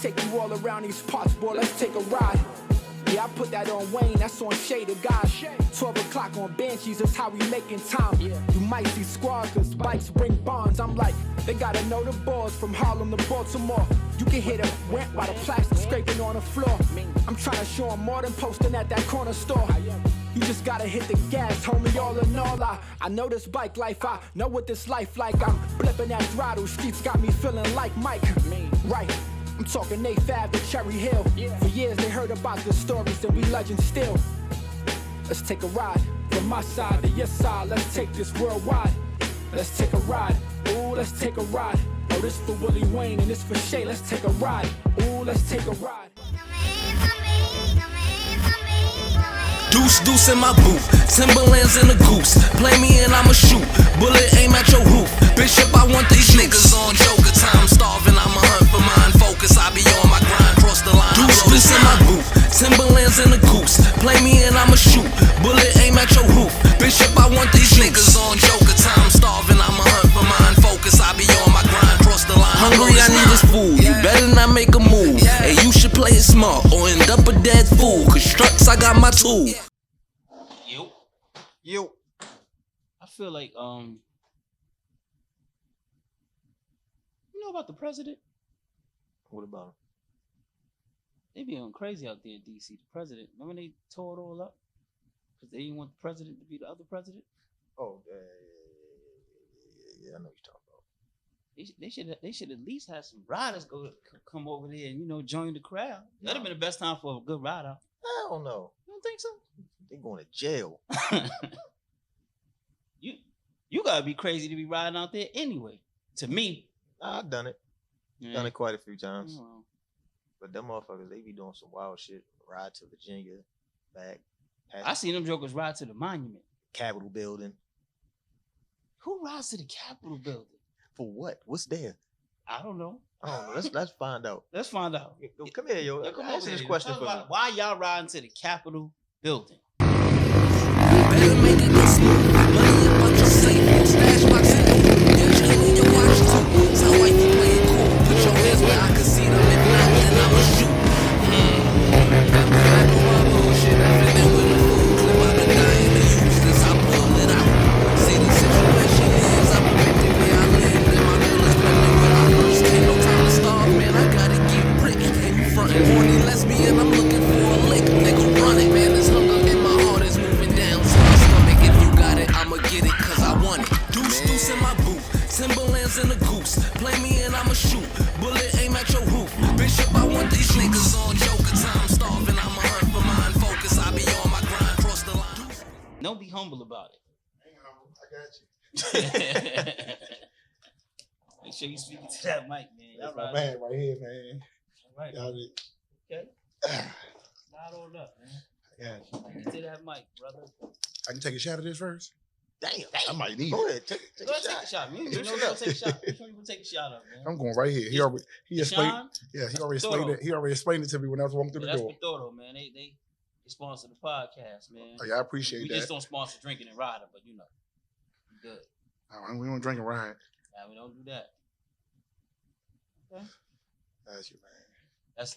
take you all around these parts, boy, let's take a ride. Yeah, I put that on Wayne, that's on Shade of God. 12 o'clock on Banshees, that's how we making time. You might see squads, cause bikes bring bonds. I'm like, they gotta know the boys from Harlem to Baltimore. You can hear the went by the plastic scraping on the floor. I'm trying to show them more than posting at that corner store. You just gotta hit the gas, homie, all in all. I know this bike life, I know what this life like. I'm flipping that throttle, streets got me feeling like Mike. Right. I'm talking A5 to Cherry Hill. For years they heard about the stories and we legends still. Let's take a ride from my side to your side. Let's take this worldwide. Let's take a ride. Ooh, let's take a ride. Oh, this for Willie Wayne and this for Shay. Let's take a ride. Ooh, let's take a ride. Deuce in my booth, Timberlands in the goose. Play me and I'ma shoot, bullet aim at your roof. Bishop, I want these niggas on Joker time. Starving, I'ma hunt for mine. Focus, I be on my grind, cross the line. Deuce in my booth, Timberlands in the goose. Play me and I'ma shoot, bullet aim at your roof. Bishop, I want these niggas on Joker time. Starving, I'ma hunt for mine. Focus, I be on my grind, cross the line. Hungry, I need this food. You better not make a move. Hey, you should play it smart or end up a dead fool. Cause trucks, I got my tool. Yo. I feel like you know about the president? What about him? They be going crazy out there in DC. The president, remember they tore it all up because they didn't want the president to be the other president. Oh, yeah, I know what you're talking about. They should at least have some riders come over there and join the crowd. That'd have been the best time for a good ride out. I don't know. You don't think so? They going to jail. You gotta be crazy to be riding out there anyway. To me, I've done it. yeah. Done it quite a few times. Well, But them motherfuckers, they be doing some wild shit. Ride to Virginia, back. I seen them jokers ride to the monument. Capitol building. Who rides to the Capitol building? For what? What's there? I don't know. I don't know. Let's find out. Let's find out. Yo, come here, yo. Come Answer over this here. question Tell for me me. why y'all riding to the Capitol building? Better make it go smooth. Money up out your safe. Stash box in the room. Get your in your watch too. It's how wife you play it cool. Put your hands where I can see them. If not, then I'ma shoot. Got me back on my bullshit. I fit in with the food. Clip out the dying to use this. I pull it out. See the situation is. I'm the way I live. And my girl is pregnant when I first came. No time to starve, man. I gotta get rich. And you frontin' horny lesbian. I'm looking for a lick. Nigga, run it, man. There's hunger in my heart. Is moving down to my stomach. If you got it, I'ma get it, cause I want it. Deuce in my booth, Timberlands in the goose. Play me and I'ma shoot, bullet aim at your roof. Bishop, I want these niggas on Joker time. Starving, I'ma hunt for mine. Focus, I be on my grind, cross the line. Don't be humble about it. I got you. Make sure you speak to that mic, man. That's Y'all my ride. man right here, man. All right. Y'all did. Okay. Slide on up, man. I got you. Speak to that mic, brother. I can take a shot of this first? Damn. I might need Go it. ahead. Take Go a ahead, take shot. a shot. You know you're gonna take a shot. Which one you gonna take a shot of, man? I'm going right here. He explained. Deshaun? Yeah, he already explained it. He already explained it to me when I was walking through Yeah, the that's door. Pithoro, man. They sponsor the podcast, man. Oh, yeah, I appreciate We that. just don't sponsor drinking and riding, but we good. We don't drink and ride. Nah, we don't do that. Okay. That's you, man.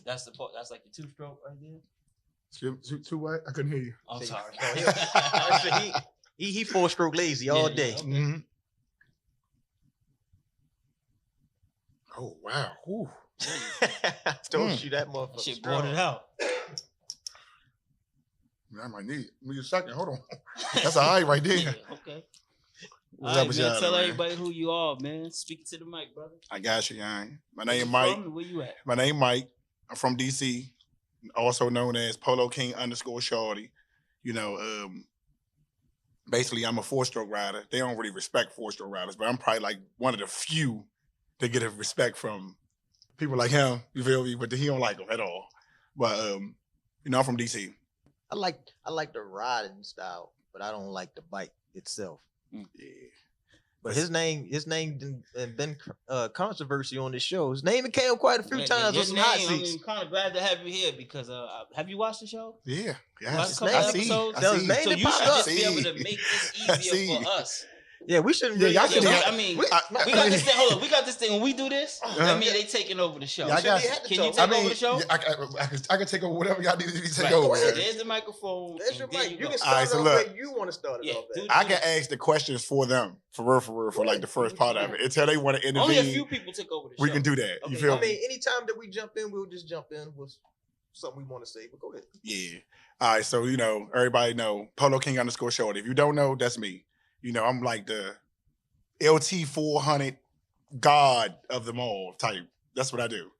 That's the part. That's like the 2-stroke right there. Two what? I couldn't hear you. I'm See, sorry. He 4-stroke lazy all Yeah, day. okay. Mm-hmm. Oh wow! Ooh. Told you that That motherfucker. shit strong. brought it out. I might need it. Give me a second. Hold on. That's a high right there. Yeah, okay. What's All up, right, man. Bashada, Tell man? everybody who you are, man. Speak to the mic, brother. I got you, gang. My Where name you Mike. from and where you at? My name Mike. I'm from DC, also known as Polo King _Charlie. Basically I'm a 4-stroke rider. They don't really respect 4-stroke riders, but I'm probably like one of the few that get a respect from people like him. You feel me? But he don't like them at all. But I'm from DC. I like the riding style, but I don't like the bike itself. Yeah. But his name been controversy on this show. His name came up quite a few times on some hot seats. I'm kind of glad to have you here because have you watched the show? Yeah. Watched Yes. a couple I see. episodes? I That was see. made So it you pop should up. just be able to make this I easier see. for us. Yeah, we shouldn't. Yeah, Really y'all have shouldn't that. have- I mean, We- we got this thing. Hold on, we got this thing. When we do this, that means they taking over the show. Yeah, I got Shouldn't you. have to Can you talk. take over the show? Yeah, I can take over whatever y'all need to take Right. over. So Yeah. there's the microphone. That's your and there mic. You go. can All right, start so off look. where you want to start it Yeah, off. dude. I can ask the questions for them, for real, for like the first part of it. Until they want to Only a few intervene, people took over the show. we can do that. You Okay, feel I me? mean, anytime that we jump in, we'll just jump in with something we want to say. But go ahead. Yeah. All right, so everybody know Polo King _Shorty. If you don't know, that's me. I'm like the LT 400 god of them all type. That's what I do.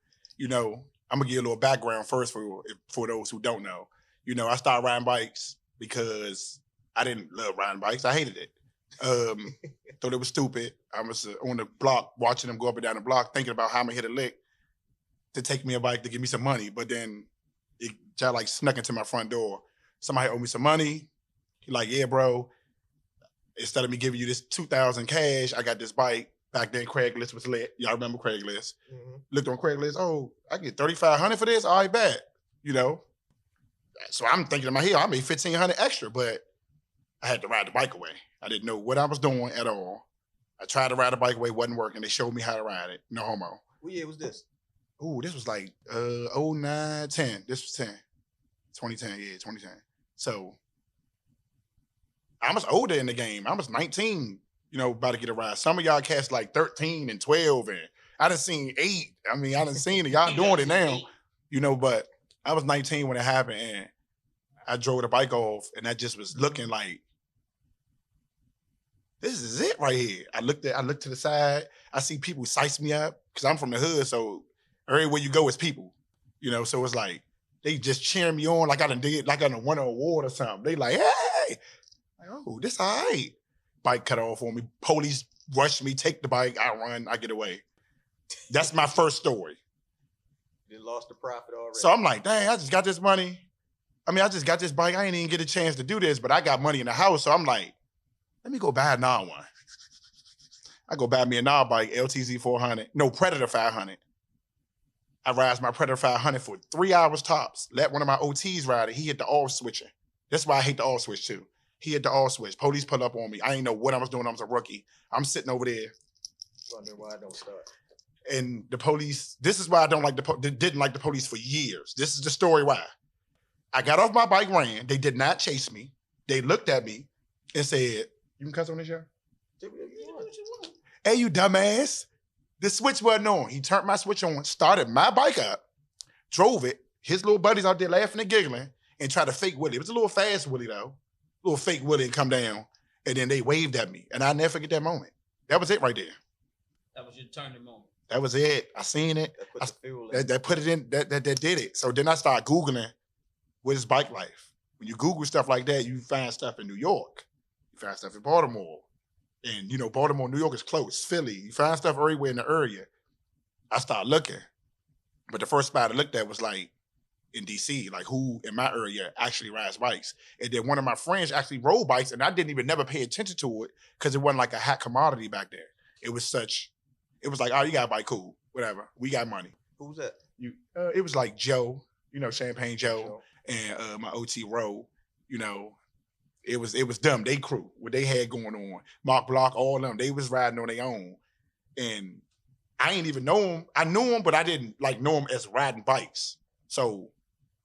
I'm gonna give you a little background first for those who don't know. I started riding bikes because I didn't love riding bikes. I hated it. Thought it was stupid. I was on the block watching them go up and down the block, thinking about how I'm gonna hit a lick to take me a bike to give me some money. But then it just like snuck into my front door. Somebody owed me some money. He like, yeah, bro. Instead of me giving you this 2,000 cash, I got this bike. Back then, Craigslist was lit. Y'all remember Craigslist? Mm-hmm. Looked on Craigslist. Oh, I get 3,500 for this. All right, bet. So I'm thinking in my head, I made 1,500 extra, but I had to ride the bike away. I didn't know what I was doing at all. I tried to ride the bike away, wasn't working. They showed me how to ride it. No homo. What year was this? Ooh, this was like 09, 10. This was 10. 2010, yeah, 2010. So I was older in the game. I was 19, about to get a ride. Some of y'all cats like 13 and 12, and I done seen 8. I mean, I done seen it. Y'all doing it now, but I was 19 when it happened, and I drove the bike off, and I just was looking like, this is it right here. I looked to the side. I see people size me up because I'm from the hood, so everywhere you go is people, So it's like they just cheering me on like I done won an award or something. They like, hey, like, oh, this all right. Bike cut off on me. Police rush me, take the bike. I run, I get away. That's my first story. You lost the profit already. So I'm like, dang, I just got this money. I mean, I just got this bike. I ain't even get a chance to do this, but I got money in the house. So I'm like, let me go buy a one. I go buy me a bike, LTZ 400. No, Predator 500. I ride my Predator 500 for 3 hours tops. Let one of my OTs ride it. He hit the off switcher. That's why I hate the off switch too. He hit the off switch. Police pull up on me. I ain't know what I was doing. I was a rookie. I'm sitting over there. Wondering why I don't start. And the police, this is why I didn't like the police for years. This is the story why. I got off my bike, ran. They did not chase me. They looked at me and said, you can cuss on this show? Hey, you dumbass. The switch wasn't on. He turned my switch on, started my bike up, drove it. His little buddies out there laughing and giggling and tried to fake Willie. It was a little fast Willie though. A little fake Willie and come down. And then they waved at me. And I'll never forget that moment. That was it right there. That was your turning moment. That was it. I seen it. That put the fuel in. That put it in, that did it. So then I started Googling what is bike life. When you Google stuff like that, you find stuff in New York. You find stuff in Baltimore. And, Baltimore, New York is close. Philly. You find stuff everywhere in the area. I started looking. But the first spot I looked at was like in DC, like who in my area actually rides bikes. And then one of my friends actually rode bikes, and I didn't even never pay attention to it because it wasn't like a hot commodity back there. It was like, oh, you got a bike, cool, whatever. We got money. Who's that? It was like Joe, Champagne Joe, and my OT Rowe, It was them, they crew, what they had going on. Mark Block, all of them, they was riding on their own. And I ain't even know them. I knew them, but I didn't know them as riding bikes. So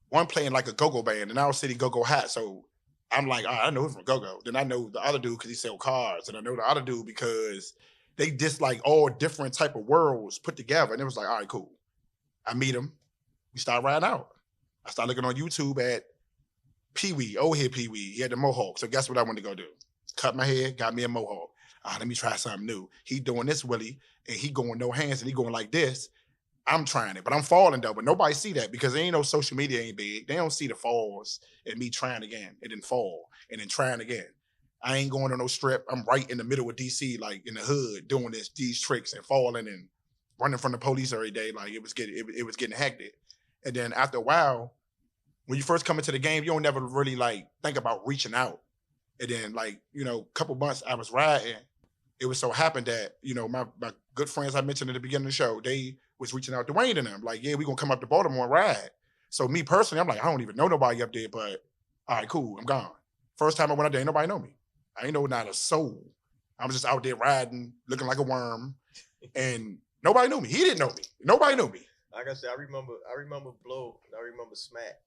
one playing like a go-go band, and our city go-go hat. So I'm like, I know him from go-go. Then I know the other dude because he sell cars. And I know the other dude because they just like all different type of worlds put together. And it was like, all right, cool. I meet him. We start riding out. I start looking on YouTube at Pee-wee, old head Pee-wee. He had the mohawk. So guess what I went to go do? Cut my hair, got me a mohawk. Let me try something new. He doing this Willie, and he going no hands, and he going like this. I'm trying it, but I'm falling though. But nobody see that because there ain't no social media ain't big. They don't see the falls and me trying again and then fall and then trying again. I ain't going on no strip. I'm right in the middle of DC, like in the hood, doing these tricks and falling and running from the police every day. Like it was getting hectic. And then after a while, when you first come into the game, you don't never really like think about reaching out. And then a couple months I was riding. It was so happened that, my good friends I mentioned at the beginning of the show, they was reaching out to Wayne and them. Like, yeah, we gonna come up to Baltimore and ride. So me personally, I'm like, I don't even know nobody up there, but all right, cool, I'm gone. First time I went up there, ain't nobody know me. I ain't know not a soul. I was just out there riding, looking like a worm, and nobody knew me. He didn't know me. Nobody knew me. Like I said, I remember Blow. I remember Smack.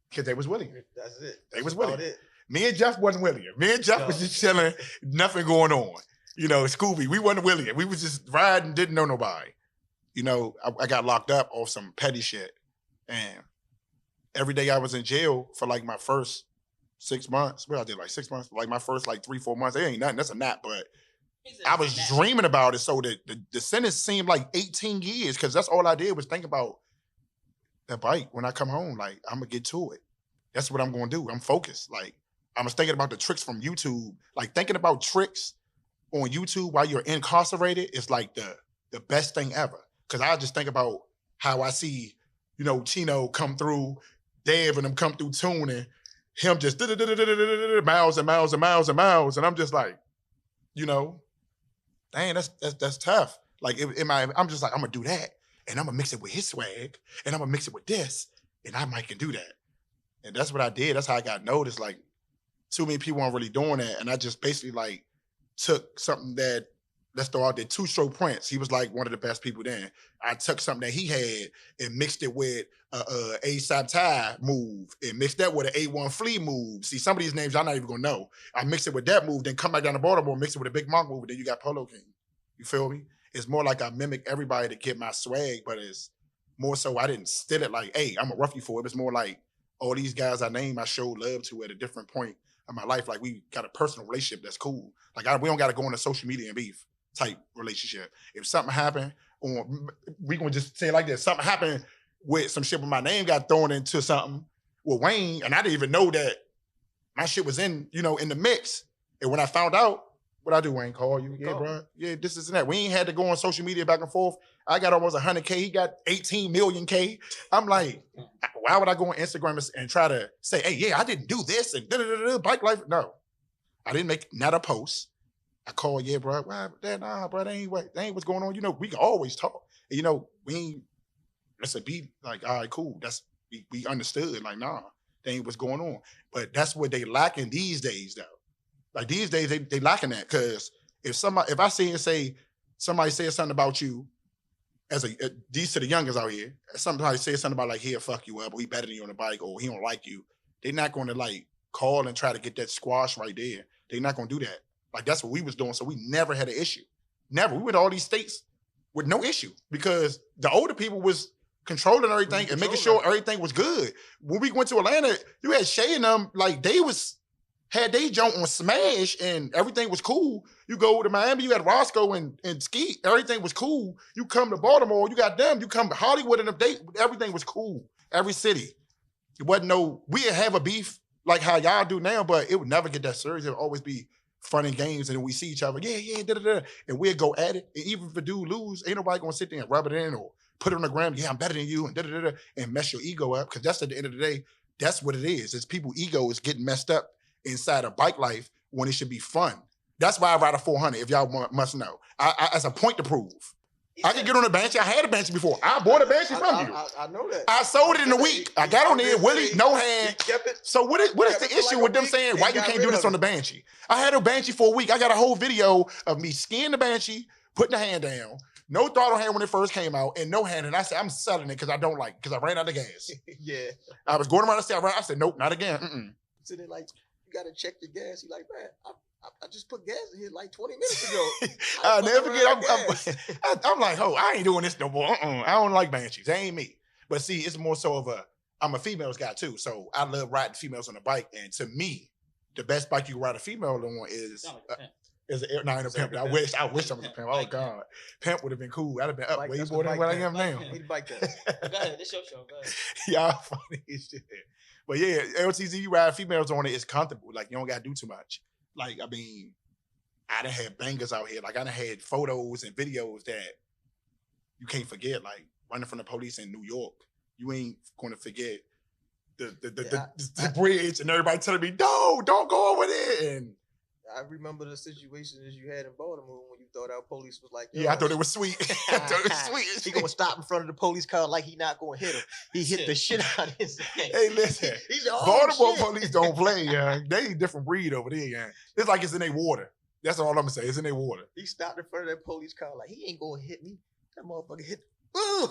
Because they was William. That's it. They was about William. it. Me and Jeff wasn't William. Me and Jeff was just chilling, nothing going on. You know, Scooby, we wasn't William. We was just riding, didn't know nobody. You know, I got locked up off some petty shit. And every day I was in jail for like my first 6 months. Well, I did like 6 months, like my first like 3-4 months. It ain't nothing. That's a nap, but I was dreaming about it. So the sentence seemed like 18 years because that's all I did was think about the bike when I come home. Like, I'm going to get to it. That's what I'm going to do. I'm focused. Like, I was thinking about the tricks from YouTube. Like, thinking about tricks on YouTube while you're incarcerated is like the best thing ever. Because I just think about how I see, you know, Chino come through, Dev and them come through tuning, him just miles and miles and miles and miles. And I'm just like, you know, dang, that's tough. Like, I'm just like, I'm going to do that. And I'm going to mix it with his swag. And I'm going to mix it with this. And I might can do that. And that's what I did. That's how I got noticed. Like, too many people weren't really doing that. And I just basically like took something that, let's throw out there, Two-Stroke Prince. He was like one of the best people then. I took something that he had and mixed it with a Sabtai move and mixed that with an A1 Flea move. See, some of these names y'all not even gonna know. I mixed it with that move, then come back down to Baltimore, mix it with a Big Monk move, and then you got Polo King. You feel me? It's more like I mimic everybody to get my swag, but it's more so I didn't steal it like, hey, I'm a roughie for it. It's more like all these guys I name, I showed love to at a different point of my life. Like, we got a personal relationship that's cool. Like, we don't got to go into social media and beef type relationship. If something happened, or we gonna just say it like this, something happened with some shit when my name got thrown into something with Wayne, and I didn't even know that my shit was in the mix. And when I found out, what I do, Wayne, call you? Yeah, bro. Yeah, this and that. We ain't had to go on social media back and forth. I got almost 100K. He got 18 million K. I'm like, why would I go on Instagram and try to say, hey, yeah, I didn't do this and bike life? No, I didn't make not a post. I call, yeah, bro. Why? Nah, bro, that ain't what's going on. You know, we can always talk. And, you know, we ain't, let's be like, all right, cool. That's, we understood. Like, nah, that ain't what's going on. But that's what they lacking these days, though. Like, these days, they lacking that. Because if I see and say, somebody says something about you, as these to the youngers out here, somebody says something about like, he'll fuck you up, or he better than you on the bike, or he don't like you, they're not going to like call and try to get that squash right there. They're not going to do that. Like, that's what we was doing. So we never had an issue. Never. We went to all these states with no issue because the older people was controlling everything and making sure everything was good. When we went to Atlanta, you had Shay and them, like, had they jump on Smash and everything was cool. You go to Miami, you had Roscoe and Skeet, everything was cool. You come to Baltimore, you got them. You come to Hollywood and everything was cool. Every city. It wasn't we'd have a beef like how y'all do now, but it would never get that serious. It would always be fun and games, and then we see each other, yeah, da-da-da, and we'd go at it. And even if a dude lose, ain't nobody gonna sit there and rub it in or put it on the ground, yeah, I'm better than you, and da-da-da, and mess your ego up, because that's at the end of the day, that's what it is. It's people's ego is getting messed up inside of bike life when it should be fun. That's why I ride a 400, if y'all must know. I as a point to prove. I can get on a Banshee. I had a Banshee before. I bought a Banshee from you. I know that. I sold it in a week. I got on there, Willie, no hand. Kept it. So what is the issue with them saying, why you can't do this on the Banshee? I had a Banshee for a week. I got a whole video of me skiing the Banshee, putting the hand down, no throttle hand when it first came out, and no hand. And I said, I'm selling it because I don't like it, because I ran out of gas. Yeah. I was going around the city. I said, nope, not again. So they're like, you got to check your gas. You're like, man, I just put gas in here like 20 minutes ago. I'll never forget. I'm like, I ain't doing this no more. I don't like Banshees. That ain't me. But see, it's more so of I'm a females guy too. So I love riding females on the bike. And to me, the best bike you can ride a female on is an ain't a pimp. I wish I was a pimp. Oh God. Pimp would have been cool. I'd have been up way more than what I am now. Need a bike then. Go ahead, this your show. Go ahead. Y'all funny as shit. But yeah, LTZ, you ride females on it, it's comfortable. Like, you don't gotta do too much. Like, I mean, I done had bangers out here. Like, I done had photos and videos that you can't forget. Like, running from the police in New York. You ain't going to forget the bridge and everybody telling me, no, don't go over there. And I remember the situations you had in Baltimore when you thought our police was like, yeah, I thought it was sweet. I thought it was sweet. He gonna stop in front of the police car like he not gonna hit him. He hit the shit out of his head. Hey, listen, Baltimore police don't play, yeah. They a different breed over there, yeah. It's like it's in their water. That's all I'm gonna say. It's in their water. He stopped in front of that police car like he ain't gonna hit me. That motherfucker hit.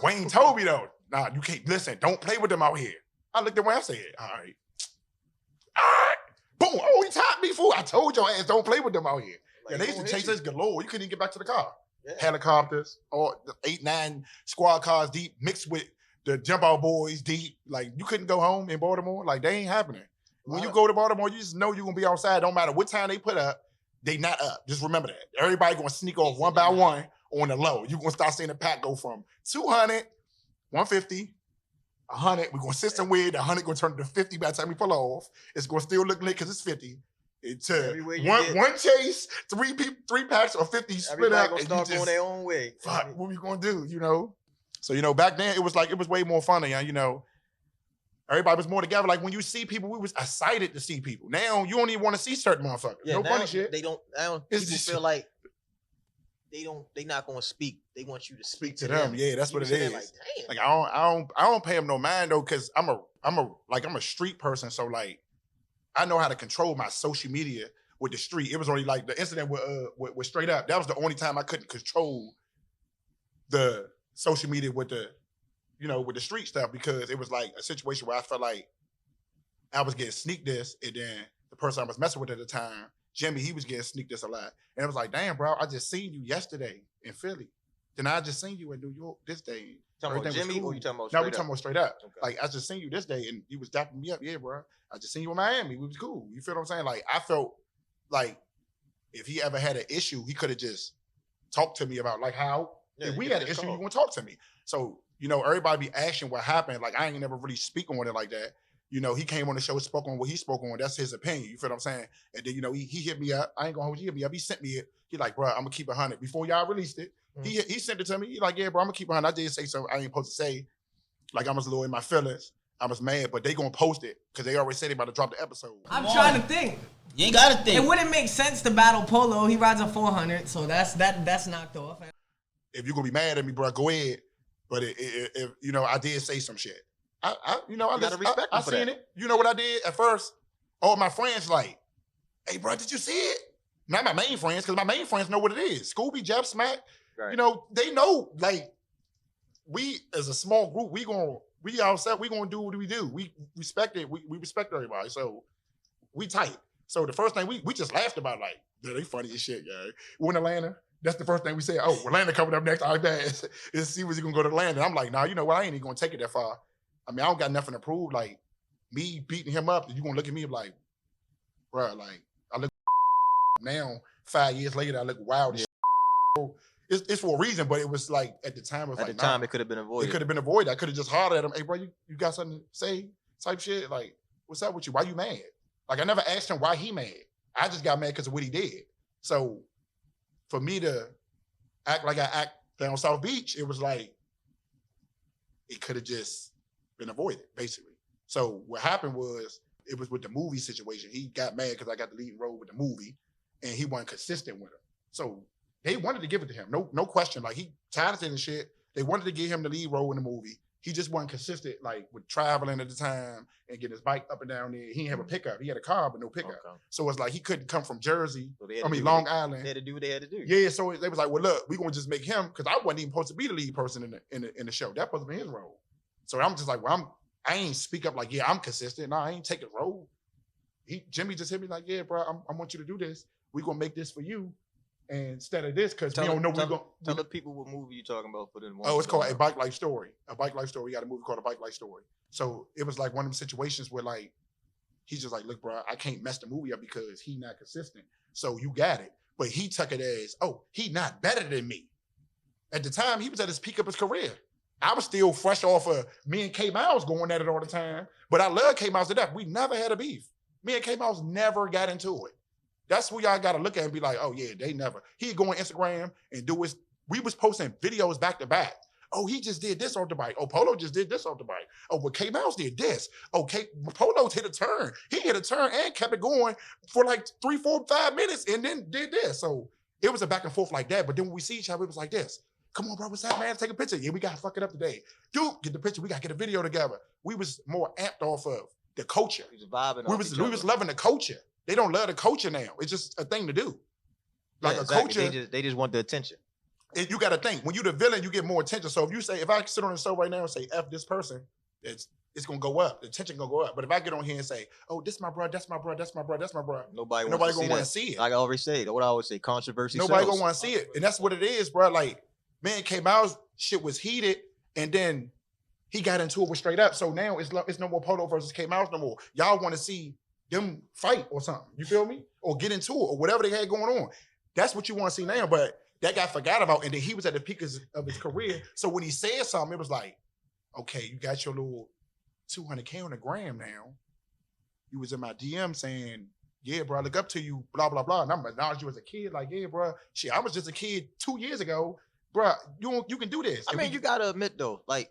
Wayne told me though, nah, you can't listen. Don't play with them out here. I looked at Wayne. I said, all right. Boom. Oh, he topped me, fool. I told your ass, don't play with them out here. Like, Yeah, they used to chase us galore. You couldn't even get back to the car. Yeah. Helicopters, or the 8, 9 squad cars deep, mixed with the jump out boys deep. Like, you couldn't go home in Baltimore. Like, they ain't happening. When you go to Baltimore, you just know you're gonna be outside. Don't matter what time they put up, they not up. Just remember that. Everybody gonna sneak off one by one on the low. You're gonna start seeing the pack go from 200, 150, 100. We're gonna system with 100 gonna turn to 50 by the time we pull off. It's gonna still look lit because it's 50. It's one chase, three packs or 50 split up. Gonna start going their own way. Fuck, what we gonna do? You know. So back then it was way more fun. You know, everybody was more together. Like when you see people, we was excited to see people. Now you don't even want to see certain motherfuckers. Yeah, no funny shit. They don't. People feel like they not gonna speak. They want you to speak to them. Yeah, that's what it is. Like, damn. Like I don't pay them no mind though, because I'm a street person. So like I know how to control my social media with the street. It was only like the incident with Straight Up. That was the only time I couldn't control the social media with the, with the street stuff, because it was like a situation where I felt like I was getting sneak this, and then the person I was messing with at the time, Jimmy, he was getting sneak this a lot. And it was like, damn, bro, I just seen you yesterday in Philly. Then I just seen you in New York this day. Talking about Jimmy, or you talking about Straight Up? No, we talking about Straight Up. Okay. Like, I just seen you this day, and he was dapping me up. Yeah, bro. I just seen you in Miami. We was cool. You feel what I'm saying? Like, I felt like if he ever had an issue, he could have just talked to me about, like, how if we had an issue, you want to talk to me. So, everybody be asking what happened. Like, I ain't never really speak on it like that. He came on the show, spoke on what he spoke on. That's his opinion. You feel what I'm saying? And then, he hit me up. I ain't gonna hold you. He hit me up. He sent me it. He like, bro, I'm gonna keep 100. Before y'all released it, he sent it to me. He like, yeah, bro, I'm gonna keep 100. I did say something I ain't supposed to say. Like, I was a little in my feelings. I was mad, but they gonna post it because they already said they about to drop the episode. I'm trying to think. You ain't gotta think. It wouldn't make sense to battle Polo. He rides a 400, so that's knocked off. If you're gonna be mad at me, bro, go ahead. But if I did say some shit. I gotta respect I seen it. You know what I did at first? All my friends like, hey, bro, did you see it? Not my main friends, because my main friends know what it is. Scooby, Jeff, Smack, right. They know. Like, we as a small group, we gonna do what we do. We respect it. We respect everybody. So we tight. So the first thing we just laughed about, like, they funny as shit, guys. We're in Atlanta. That's the first thing we say. Oh, Atlanta coming up next. All right, let's see what's he gonna go to Atlanta. I'm like, nah, you know what? I ain't even gonna take it that far. I mean, I don't got nothing to prove. Like, me beating him up, you gonna look at me like, bro, like, I look now, 5 years later, I look wild as shit. It's for a reason, but it was like, at the time, it was at like, the time, it could have been avoided. It could have been avoided. I could have just hollered at him, hey, bro, you got something to say? Type shit. Like, what's up with you? Why you mad? Like, I never asked him why he mad. I just got mad because of what he did. So, for me to act like I act down South Beach, it was like, it could have just been avoided, basically. So what happened was, it was with the movie situation. He got mad because I got the lead role with the movie, and he wasn't consistent with him. So they wanted to give it to him, no question. Like, he talented and shit. They wanted to give him the lead role in the movie. He just wasn't consistent, like, with traveling at the time and getting his bike up and down there. He didn't have a pickup. He had a car, but no pickup. Okay. So it's like he couldn't come from Jersey. So Long Island. They had to do what they had to do. Yeah, so they was like, well, look, we're going to just make him, because I wasn't even supposed to be the lead person in the show. That supposed to be his role. So I'm just like, well, I ain't speak up like, yeah, I'm consistent. No, I ain't take his role. Jimmy just hit me like, yeah, bro, I want you to do this. We're going to make this for you. And instead of this, because we don't know we're going to... Tell the people what movie you're talking about for them. Oh, it's called A Bike Life Story. A Bike Life Story. We got a movie called A Bike Life Story. So it was like one of them situations where, like, he's just like, look, bro, I can't mess the movie up because he not consistent. So you got it. But he took it as, oh, he not better than me. At the time, he was at his peak of his career. I was still fresh off of me and K Miles going at it all the time. But I love K Miles to death. We never had a beef. Me and K Miles never got into it. That's who y'all got to look at and be like, oh, yeah, they never. He'd go on Instagram and do his, we was posting videos back to back. Oh, he just did this off the bike. Oh, Polo just did this off the bike. Oh, but K Miles did this. Oh, Polo's hit a turn. He hit a turn and kept it going for like 3, 4, 5 minutes and then did this. So it was a back and forth like that. But then when we see each other, it was like this. Come on, bro, what's up, man? Take a picture. Yeah, we got to fuck it up today. Dude, get the picture. We got to get a video together. We was more amped off of the culture. We was vibing. We was loving the culture. They don't love the culture now. It's just a thing to do. Like Yeah, a exactly. culture, They just want the attention. you got to think when you the villain, you get more attention. So if I sit on the show right now and say F this person, it's gonna go up. The attention gonna go up. But if I get on here and say, oh, this my bro, that's my bro, that's my bro, that's my bro, Nobody gonna wants want to to see it. Like I already said, what I always say, controversy. Nobody sells. gonna want to see it, and that's what it is, bro. Like man, K Miles shit was heated, and then he got into it with Straight Up. So now it's no more Polo versus K Miles no more. Y'all want to see them fight or something. You feel me? Or get into it or whatever they had going on. That's what you want to see now. But that got forgot about, and then he was at the peak of his career. So when he said something, it was like, okay, you got your little 200K on the gram now. You was in my DM saying, yeah, bro, I look up to you, blah, blah, blah. And I'm acknowledging you as a kid, like, yeah, bro, shit, I was just a kid 2 years ago. Bro, you can do this. I mean, you gotta admit though, like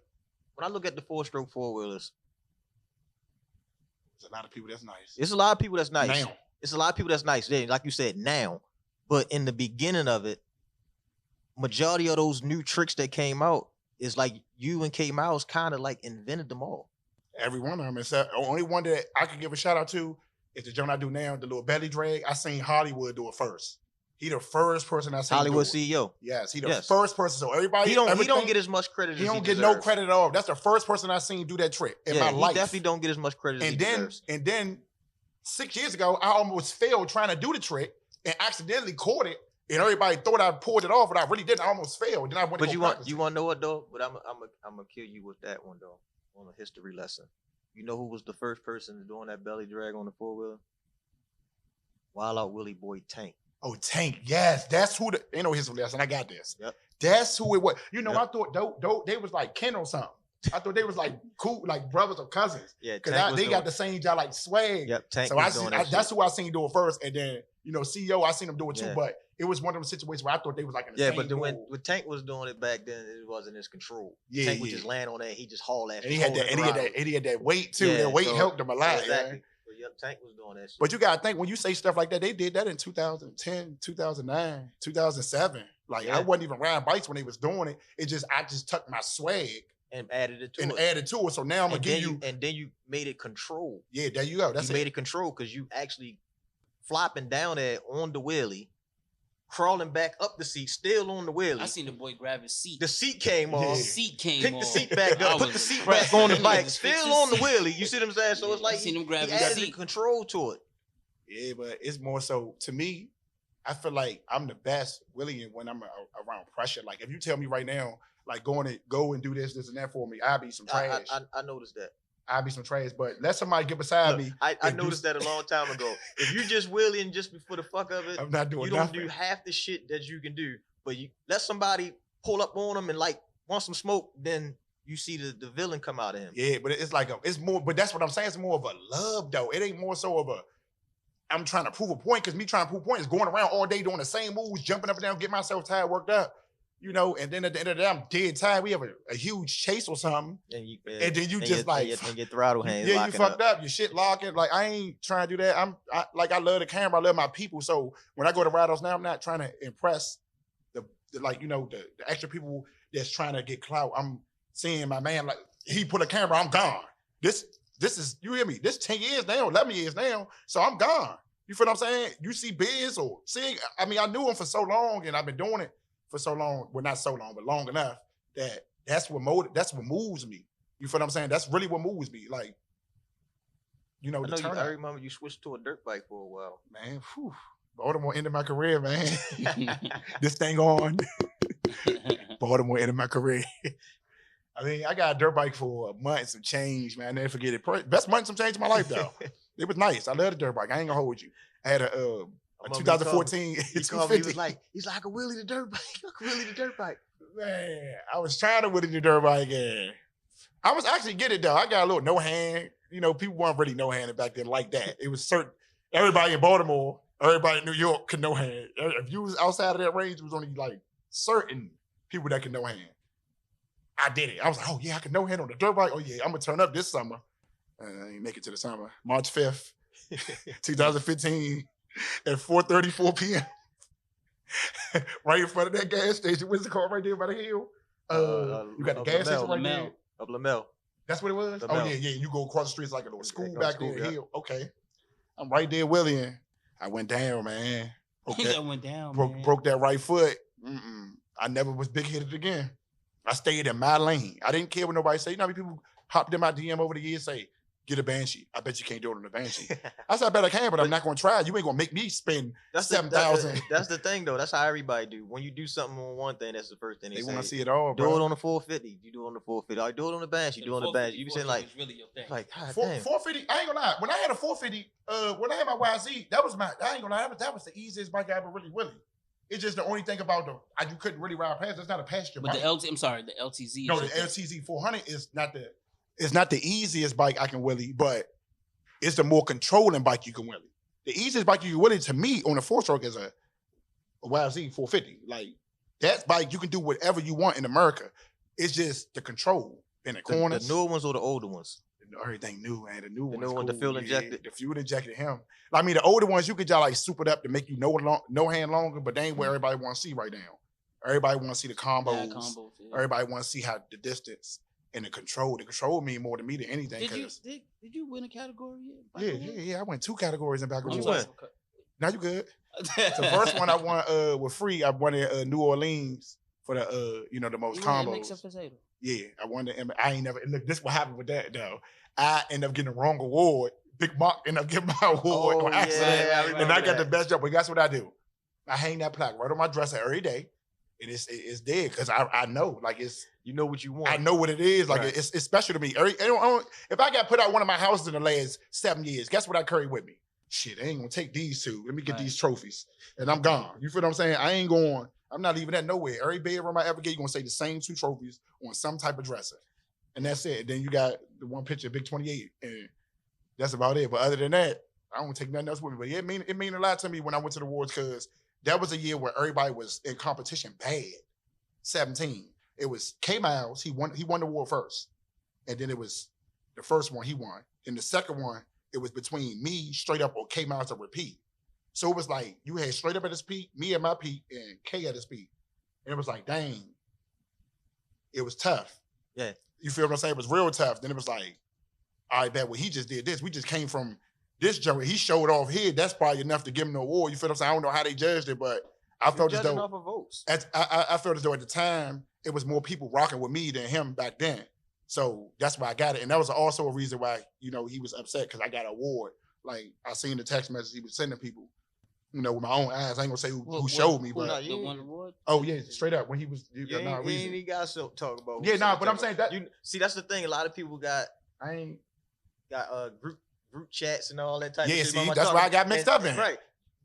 when I look at the 4-stroke 4-wheelers, there's a lot of people that's nice. it's a lot of people that's nice. Now. It's a lot of people that's nice. Then, like you said, now. But in the beginning of it, majority of those new tricks that came out is like you and K Miles kind of like invented them all. Every one of them. Except the only one that I could give a shout out to is the joint I do now, the little belly drag. I seen Hollywood do it first. He the first person I seen Hollywood do it. CEO. Yes, he the first person. So everybody, He don't get as much credit. He as don't get no credit at all. That's the first person I seen do that trick in my life. He definitely don't get as much credit as he deserves. And then 6 years ago, I almost failed trying to do the trick and accidentally caught it. And everybody thought I pulled it off, but I really didn't. I almost failed. Then I went. But you want to know what though? But I'm gonna kill you with that one though. On a history lesson, you know who was the first person doing that belly drag on the 4-wheeler? Wild Out Willie Boy Tank. Oh, Tank, yes, that's who the ain't no history lesson. I got this. Yep. That's who it was. You know, Yep. I thought they was like kin or something. I thought they was like cool, like brothers or cousins. Yeah, because they got the same job, like swag. Yep, Tank. So that's who I seen do it first, and then CEO I seen him do it too. Yeah. But it was one of them situations where I thought they was like in the same. But then when mold. Tank was doing it back then, it wasn't his control. Yeah, Tank would just land on that. He just haul that. and he had that weight too. That weight helped him a lot. Exactly. Yeah. But yep, Tank was doing that shit. But you gotta think when you say stuff like that, they did that in 2010, 2009, 2007. Like I wasn't even riding bikes when they was doing it. I just took my swag and added it to it. So now I'm gonna give you. And then you made it control. Yeah, there you go. You made it control because you actually flopping down there on the wheelie, crawling back up the seat, still on the wheelie. I seen the boy grab his seat. The seat came off. The seat came Pick off. the seat back up. Put the seat back on the bike. Still on the wheelie. You see what I'm saying? So it's like I seen him grab he his added seat. control to it. Yeah, but it's more so to me. I feel like I'm the best, William, when I'm around pressure. Like if you tell me right now, like go and do this and that for me, I'll be some trash. I noticed that. I'll be some trash, but let somebody get beside me. I noticed that a long time ago. If you just wheeling just for the fuck of it, I'm not doing you don't nothing. do half the shit that you can do. But you let somebody pull up on them and like want some smoke, then you see the villain come out of him. Yeah, but it's like it's more. But that's what I'm saying. It's more of a love though. It ain't more so of a. I'm trying to prove a point because me trying to prove a point is going around all day doing the same moves, jumping up and down, get myself tired, worked up. And then at the end of the day, I'm dead tired. We have a huge chase or something. And then you just and your throttle hands. Yeah, you fucked up. Your shit locking. Like, I ain't trying to do that. I love the camera. I love my people. So when I go to ride-offs now, I'm not trying to impress the extra people that's trying to get clout. I'm seeing my man, like, he put a camera, I'm gone. This is, you hear me? This 10 years now, 11 years now. So I'm gone. You feel what I'm saying? You see Biz or see, I mean, I knew him for so long and I've been doing it for so long, well, not so long, but long enough that's what moves me. You feel what I'm saying? That's really what moves me. Like, I remember you switched to a dirt bike for a while. Man, Baltimore ended my career, man. This thing on. Baltimore ended my career. I mean, I got a dirt bike for a month and some change, man. I never forget it. Best month and some change in my life, though. It was nice. I love the dirt bike. I ain't gonna hold you. I had a 2014. He called me, he was like, I could wheelie the dirt bike. I could wheelie the dirt bike. Man, I was trying to wheelie the dirt bike, and I was actually get it though. I got a little no hand. People weren't really no handed back then like that. It was certain. Everybody in Baltimore, everybody in New York could no hand. If you was outside of that range, it was only like certain people that could no hand. I did it. I was like, oh yeah, I can no hand on the dirt bike. Oh yeah, I'm gonna turn up this summer. I didn't make it to the summer. March 5th, 2015. At 4:34 p.m. right in front of that gas station. What's it called right there by the hill? You got the gas station right there. Up Lamel. That's what it was? Lamel. Oh, yeah. You go across the street, it's like a little school back there. Yeah. Hill. Okay. I'm right there, William. I went down, man. That went down, man. broke that right foot. I never was big-headed again. I stayed in my lane. I didn't care what nobody say. You know how many people hopped in my DM over the years say, get a Banshee. I bet you can't do it on a Banshee. I said, I bet I can, but I'm not going to try. You ain't going to make me spend $7,000. That's the thing, though. That's how everybody do. When you do something on one thing, that's the first thing they say. Want to see it all, do bro. it on the 450. You do it on the 450. I do it on the Banshee. Do it on the Banshee. You be saying like, really your thing. like, God 450. I ain't gonna lie. When I had a 450, when I had my YZ, that was I ain't gonna lie. That was the easiest bike I ever really. It's just the only thing about you couldn't really ride past. It's not a passenger But bike. the LTZ. No, the LTZ 400 is not the easiest bike I can wheelie, but it's the more controlling bike you can wheelie. The easiest bike you can wheelie to me on a 4-stroke is a YZ 450. Like that bike, you can do whatever you want in America. It's just the control in the corners. The newer ones or the older ones? Everything new, man. The new ones. Cool. The fuel injected. The fuel injected him. I mean, the older ones you could just like super it up to make you no hand longer, but they ain't what everybody want to see right now. Everybody want to see the combos. Yeah. Everybody want to see how the distance and the control. The control mean more to me than anything. Did you win a category yet? Yeah. I went 2 categories in back of What you war. win? Now you good. The first one I won with free. I won in New Orleans for the the most combos. Yeah, I won the. I ain't never look. This what happened with that though. I ended up getting the wrong award. Big Mark ended up getting my award on accident, and I got the best job. But guess what I do? I hang that plaque right on my dresser every day, and it's dead because I know like it's. You know what you want. I know what it is. Like it's special to me. If I got put out one of my houses in the last 7 years, guess what I carry with me? Shit, I ain't gonna take these 2. Let me get these trophies, and I'm gone. You feel what I'm saying? I ain't going. I'm not even at nowhere. Every bedroom I ever get, you're gonna say the same 2 trophies on some type of dresser. And that's it. Then you got the one picture, Big 28, and that's about it. But other than that, I don't take nothing else with me. But it mean a lot to me when I went to the awards because that was a year where everybody was in competition bad. 17. It was K-Miles. He won the award first. And then it was the first one he won. And the second one, it was between me, straight up, or K-Miles to repeat. So it was like you had straight up at his peak, me at my peak, and K at his peak. And it was like, dang, it was tough. Yeah. You feel what I'm saying? It was real tough. Then it was like, I bet well, he just did this. We just came from this joint. He showed off here. That's probably enough to give him the award. You feel what I'm saying? I don't know how they judged it, but I felt as though off of votes. I felt as though at the time it was more people rocking with me than him back then. So that's why I got it. And that was also a reason why, he was upset because I got an award. Like I seen the text message he was sending people, with my own eyes. I ain't gonna say who showed me, but the one award? Oh yeah, straight up when he was You ain't got to talk about. but I'm saying that that's the thing. A lot of people got group chats and all that type of shit. See, that's why I got mixed up in. Right.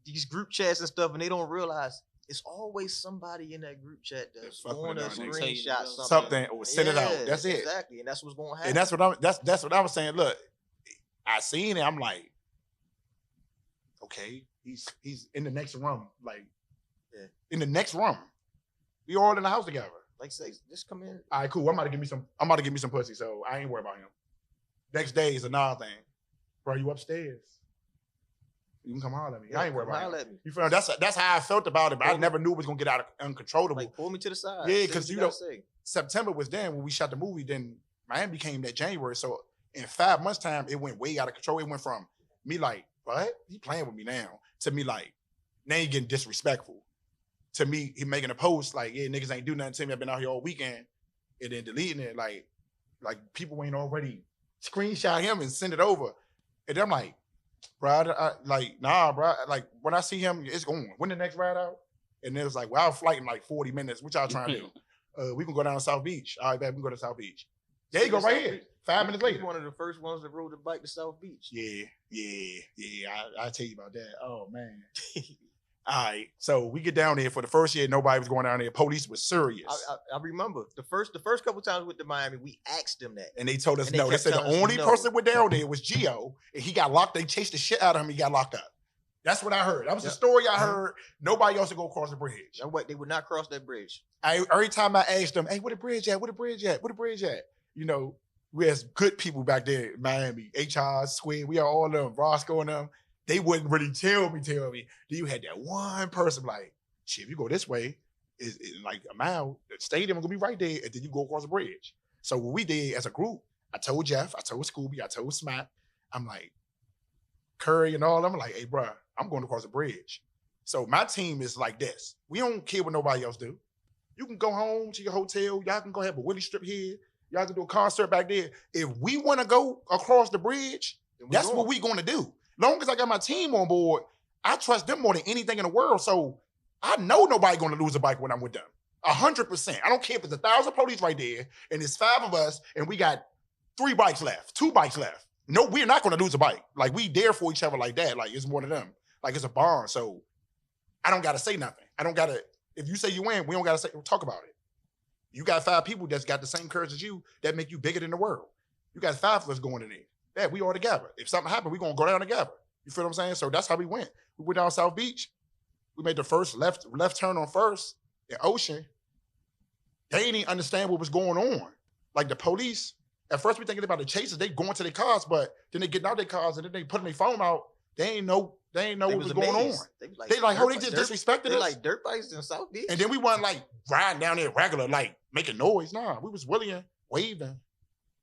These group chats and stuff, and they don't realize it's always somebody in that group chat that's going to screenshot something or send it out. That's it. Exactly, and that's what's going to happen. And that's what I was saying. Look, I seen it. I'm like, okay, he's in the next room. Like, in the next room, we all in the house together. Like, say, just come in. All right, cool. I'm about to give me some pussy, so I ain't worried about him. Next day is another thing. Bro, you upstairs? You can come holler at me. I ain't worried about it. You feel me? That's how I felt about it, but I never knew it was gonna get out of uncontrollable. Like pull me to the side. Yeah, because September was then when we shot the movie. Then Miami came that January. So in 5 months' time, it went way out of control. It went from me like, what? He playing with me now, to me like, now he getting disrespectful. To me, he making a post like, yeah, niggas ain't do nothing to me. I've been out here all weekend, and then deleting it like people ain't already screenshot him and send it over. And I'm like, bro, nah, bro. Like, when I see him, it's going. When the next ride out? And it was like, well, I'll flight in like 40 minutes. What y'all trying to do? We can go down to South Beach. All right, babe, we can go to South Beach. There you go, right here. 5 minutes later. He's one of the first ones that rode the bike to South Beach. Yeah. I'll tell you about that. Oh, man. All right, so we get down there for the first year. Nobody was going down there. Police was serious. I remember the first couple times with the Miami, we asked them that, and they told us no. They said the only person went down there was Gio, and he got locked. They chased the shit out of him. He got locked up. That's what I heard. That was the story I heard. Nobody else would go across the bridge. And what, they would not cross that bridge. Every time I asked them, hey, where the bridge at? Where the bridge at? Where the bridge at? We had good people back there in Miami. HR, Squid, we are all of them. Roscoe and them. They wouldn't really tell me. Then you had that one person like, shit, if you go this way, it's like a mile, the stadium gonna be right there, and then you go across the bridge. So what we did as a group, I told Jeff, I told Scooby, I told Smack, I'm like, Curry and all, I'm like, hey, bro, I'm going across the bridge. So my team is like this. We don't care what nobody else do. You can go home to your hotel. Y'all can go have a Willie strip here. Y'all can do a concert back there. If we want to go across the bridge, that's what we going to do. Long as I got my team on board, I trust them more than anything in the world. So I know nobody going to lose a bike when I'm with them. 100%. I don't care if it's 1,000 police right there and it's 5 of us and we got 2 bikes left. No, we're not going to lose a bike. Like, we there for each other like that. Like, it's one of them. Like, it's a bond. So I don't got to say nothing. I don't got to, if you say you win, we don't got to talk about it. You got 5 people that's got the same courage as you that make you bigger than the world. You got 5 of us going in there. Yeah, we all together. If something happened, we going to go down together. You feel what I'm saying? So that's how we went. We went down South Beach. We made the first left turn on First in Ocean. They didn't even understand what was going on. Like, the police, at first we thinking about the chases, they going to their cars, but then they getting out their cars and then they putting their phone out. They ain't know what was going on. They like, oh, they just disrespected us. They like dirt bikes in South Beach. And then we wasn't like riding down there regular, like making noise. Nah, we was willing, waving,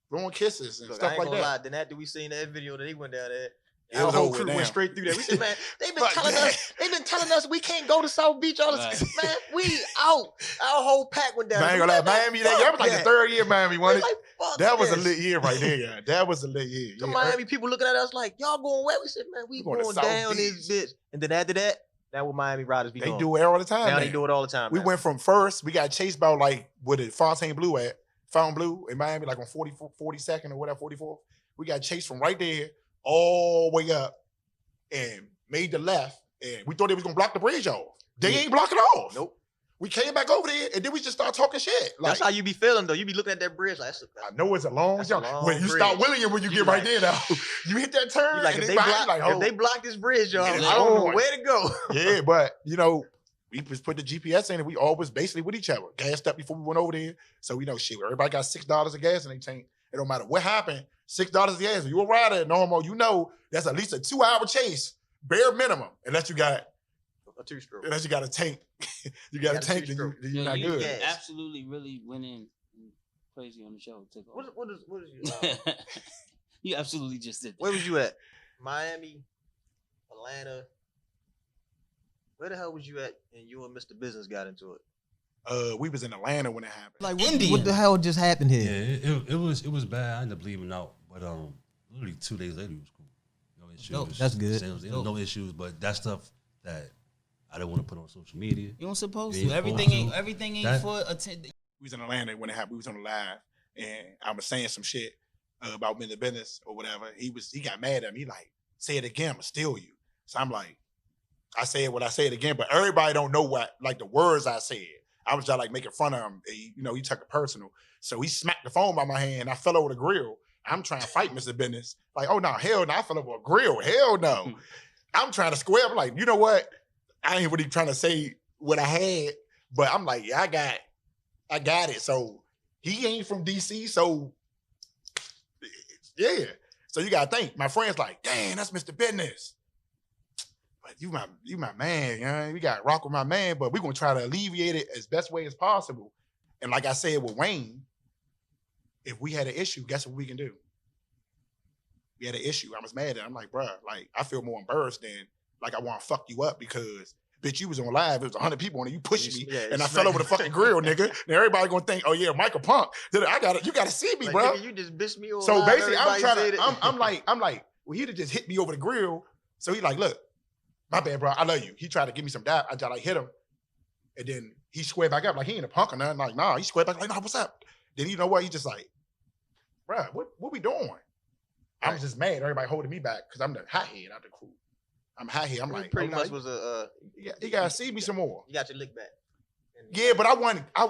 blowing kisses and stuff like that. Lie. Then after we seen that video that they went down there, our whole crew went straight through that. We said, man, they've been telling us we can't go to South Beach all the time. Man, we out. Our whole pack went down. Man, gonna lie, Miami, that was like the 3rd year Miami won it. That was a lit year right there, yeah. That was a lit year. The Miami people looking at us like, y'all going where? We said, man, we going down this bitch. And then after that, that's what Miami riders be doing. They do it all the time. Now they do it all the time. We went from First, we got chased by like, what is Fontainebleau at? Fontainebleau in Miami, like on 42nd or whatever, 44th. We got chased from right there all the way up and made the left. And we thought they was going to block the bridge off. They ain't blocking off. Nope. We came back over there and then we just started talking shit. Like, that's how you be feeling though. You be looking at that bridge like, I know it's a long jump. When you start willing it when you get right there now. You hit that turn like, and if they block this bridge, y'all, I don't know where to go. Yeah, but you know, we just put the GPS in and we always basically with each other. Gassed up before we went over there. So we know shit. Everybody got $6 of gas in their tank. It don't matter what happened. $6 of gas. If you a rider at normal, you know that's at least a 2-hour chase, bare minimum. Unless you got a 2-stroke. Unless you got a tank. you got a tank, then you're not good. You absolutely really went in crazy on the show. Took off. What is you? You absolutely just did that. Where was you at? Miami, Atlanta. Where the hell was you at? And you and Mr. Business got into it. We was in Atlanta when it happened. Like, what the hell just happened here? Yeah, it was bad. I ended up leaving out, but literally 2 days later it was cool. No issues. Dope. That's good. No issues, but that stuff that I didn't want to put on social media. You don't supposed to. Everything ain't for attention. We was in Atlanta when it happened. We was on the live, and I was saying some shit about me in the business or whatever. He got mad at me. He like, say it again, I'm gonna steal you. So I'm like, I said what I said again, but everybody don't know what, like, the words I said. I was just like making fun of him. He took it personal. So he smacked the phone by my hand. I fell over the grill. I'm trying to fight Mr. Business. Like, oh no, hell no, I fell over a grill. Hell no. I'm trying to square up like, you know what? I ain't really trying to say what I had, but I'm like, yeah, I got it. So he ain't from DC, so yeah. So you gotta think. My friend's like, dang, that's Mr. Business. But you my man, you know? We got rock with my man, but we're gonna try to alleviate it as best way as possible. And like I said with Wayne, if we had an issue, guess what we can do? We had an issue. I was mad at him. I'm like, bruh, like, I feel more embarrassed than like I want to fuck you up because, bitch, you was on live. It was 100 people on it. You pushed me, and I fell over the fucking grill, nigga. And everybody gonna think, oh yeah, Michael Punk. You gotta see me, like, bro. Nigga, you just bitched me over. So basically, I'm like, well, he'd have just hit me over the grill. So he like, look, my bad, bro. I love you. He tried to give me some dap. I just like hit him, and then he squared back up like he ain't a punk or nothing. Like, nah, he squared back like, nah, what's up? Then you know what? He just like, bro, what we doing? I was just mad. Everybody holding me back because I'm the hothead out the crew. I'm hothead. I'm like, pretty much was a. You gotta see me some more. You got your lick back. Yeah, but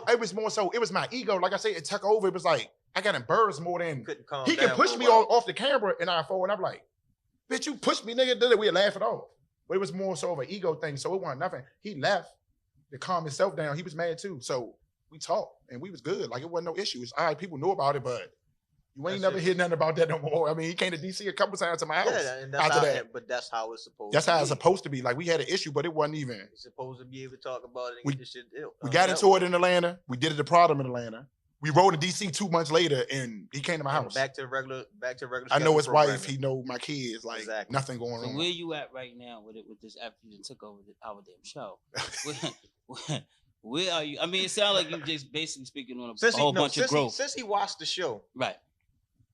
it was more so. It was my ego. Like I said, it took over. It was like I got embarrassed more than he could push me off the camera, and I fall, and I'm like, bitch, you pushed me, nigga. Then we'd laugh it off. But it was more so of an ego thing. So it wasn't nothing. He left to calm himself down. He was mad too. So we talked, and we was good. Like it wasn't no issue. It's all right. People knew about it, but. You ain't never heard nothing about that no more. I mean, he came to DC a couple times to my house. Yeah, and after that. But that's how it's supposed to be. That's how it's supposed to be. Like, we had an issue, but it wasn't even. You're supposed to be able to talk about it and get this shit. We got into it in Atlanta. We did it the problem in Atlanta. We rode in DC 2 months later, and he came to my house. Back to regular. I know his wife. programming. He know my kids. Like Exactly. nothing going So on. where you at right now with this after you took over our damn show? Where are you? I mean, it sounds like you just basically speaking on a whole bunch of growth. Since he watched the show, Right.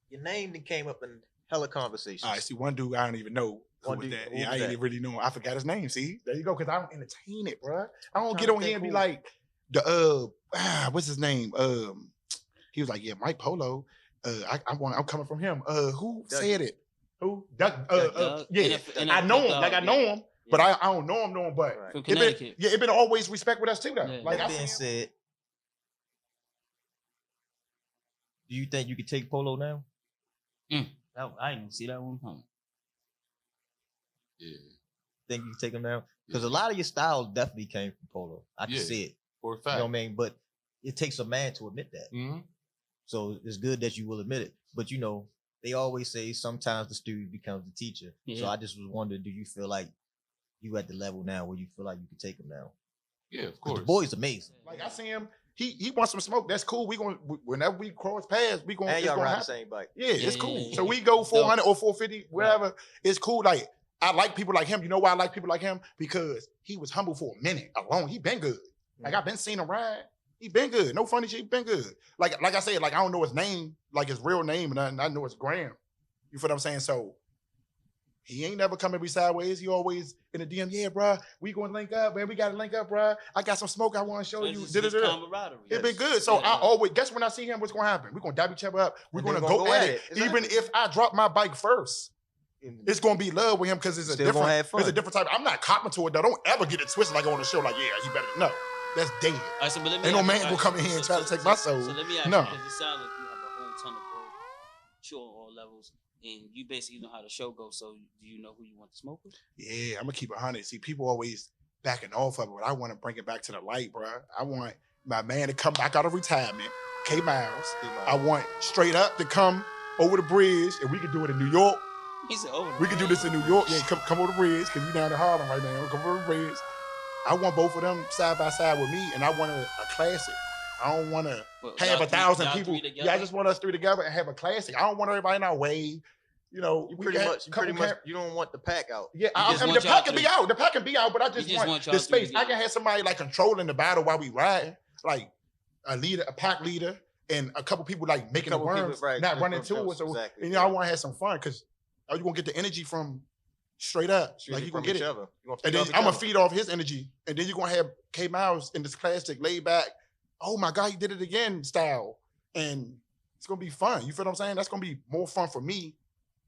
your name then came up in hella conversations. All right, see, one dude I don't even know who was that. Yeah, I ain't really know. I forgot his name. See, there you go. Because I don't entertain it, bro. I don't get on here and be like what's his name? He was like, yeah, Mike Polo. I'm coming from him. Who said it? Who? Doug. Yeah, I know him. Like I know him, but I don't know him. But from Connecticut. it been always respect with us too, though. Yeah. Like That being said, do you think you could take Polo now? I didn't see that one coming. Yeah, Think you can take him now? Because a lot of your styles definitely came from Polo. I can Yeah. see it. for a You fact. know what I mean? But it takes a man to admit that. Mhm. So it's good that you will admit it. But you know, they always say sometimes the student becomes the teacher. So Yeah. I just was wondering, do you feel like you at the level now where you feel like you can take him now? Yeah, of 'Cause course. the boy's amazing. Like I see him. He wants some smoke. That's cool. We going whenever we cross paths, we going. And It's y'all gonna ride the happen. same bike. Yeah, it's Yeah, cool. yeah, So yeah. we go It's 400 or 450, whatever. It's cool. Like I like people like him. You know why I like people like him? Because he was humble for a minute alone. He been good. Like I've been seeing him ride. He been good. No funny shit. He been good. Like I said, like I don't know his name, like his real name, and I know his gram. You feel what I'm saying? So he ain't never coming be sideways. He always in the DM. Yeah, bro. We gonna link up, man. We gotta link up, bro. I got some smoke I want to show you. It's camaraderie. It's been good. So Yeah. I always guess when I see him, what's gonna happen? We're gonna dab each other up. We're And gonna then go gonna at go it. at it. Exactly. Even if I drop my bike first, it's gonna be love with him because it's a Still gonna different. have fun. It's a different type. I'm not copping to it though. Don't ever get it twisted like on the show. Like yeah, you better no. That's dead. All right, so, but let me Ain't no ask man you- gonna all come right, in here and try to take my soul. So let me ask No. you, because it sounds like you have a whole ton of growth, sure, on all levels, and you basically know how the show goes. So do you know who you want to smoke with? Yeah, I'm gonna keep it 100. See, people always backing off of it, but I want to bring it back to the light, bro. I want my man to come back out of retirement, K Miles. I want straight up to come over the bridge, and we could do it in New York. He said, "Oh, We could do this in New York. Yeah, come over the bridge, because you down in Harlem right now. Come over the bridge. I want both of them side by side with me, and I want a classic. I don't want to What, have y'all 1,000 y'all people. three together? Yeah, I just want us three together and have a classic. I don't want everybody in our way. You know, You we pretty got much, couple you don't want the pack out. Yeah, just I mean, want the y'all pack can be three. out. The pack can be out, but I just, just want want y'all the three space. I together. can have somebody like controlling the battle while we ride, like a leader, a pack leader, and a couple people like making the couple people, worms, right, not just running from to jumps, us. So, exactly, and you know, I right. want to have some fun because you gonna get the energy from straight up. Like you gonna get it. You gonna And feed then off I'm each gonna other. feed off his energy, and then you're gonna have K Miles in this classic, laid back. Oh my God, he did it again style, and it's gonna be fun. You feel what I'm saying? That's gonna be more fun for me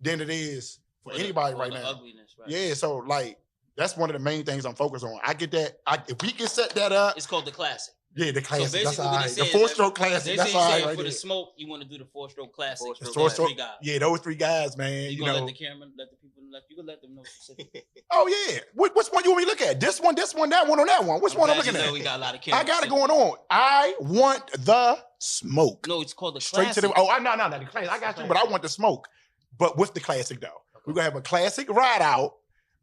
than it is for anybody right now. Ugliness, right? Yeah, so like that's one of the main things I'm focused on. I get that. If we can set that up, It's called the classic. yeah, the classic. basically that's what all they right. The saying is 4-stroke They classic. say That's all right for right the there. smoke, you want to do the 4-stroke classic. Four-stroke Those Four-stroke- three guys. Yeah, those three guys, man. You You gonna know. let the camera, let the people, you can let them know specifically. Oh yeah. Which one you want me to look at? This one, that one, on that one. Which one I'm looking at? We got a lot of cameras. I got it going on. I want the smoke. No, it's called the Straight classic. to the. Oh, no, the classic. I got you, but I want the smoke. But with the classic though, we're gonna have a classic ride out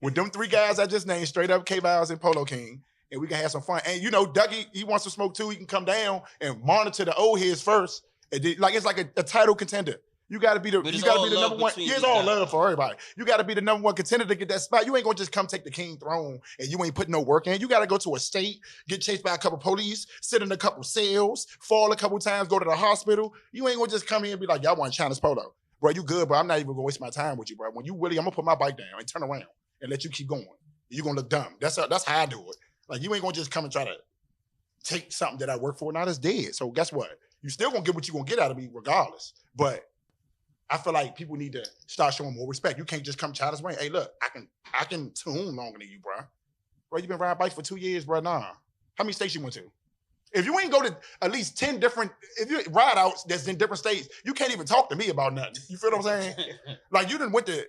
with them three guys I just named, straight up K Miles and Polo King, and we can have some fun. And you know, Dougie, he wants to smoke too. He can come down and monitor the old heads first. And then, like it's like a title contender. You got to be the But you it's got to all be the love number one. between Yeah, it's these all guys. love for everybody. You got to be the number one contender to get that spot. You ain't gonna just come take the king throne and you ain't putting no work in. You got to go to a state, get chased by a couple police, sit in a couple cells, fall a couple times, go to the hospital. You ain't gonna just come here and be like, y'all want China's Polo, bro. You good, bro? I'm not even gonna waste my time with you, bro. When you really, I'm gonna put my bike down and turn around and let you keep going. You're gonna look dumb. That's how I do it. Like you ain't gonna just come and try to take something that I work for. Now that's dead. So guess what? You still gonna get what you gonna get out of me regardless. But I feel like people need to start showing more respect. You can't just come childish way. Hey, look, I can tune longer than you, bro. Bro, you been riding bikes for 2 years, bro. Nah. How many states you went to? If you ain't go to at least 10 different, if you ride outs that's in different states, you can't even talk to me about nothing. You feel what I'm saying? Like you done went to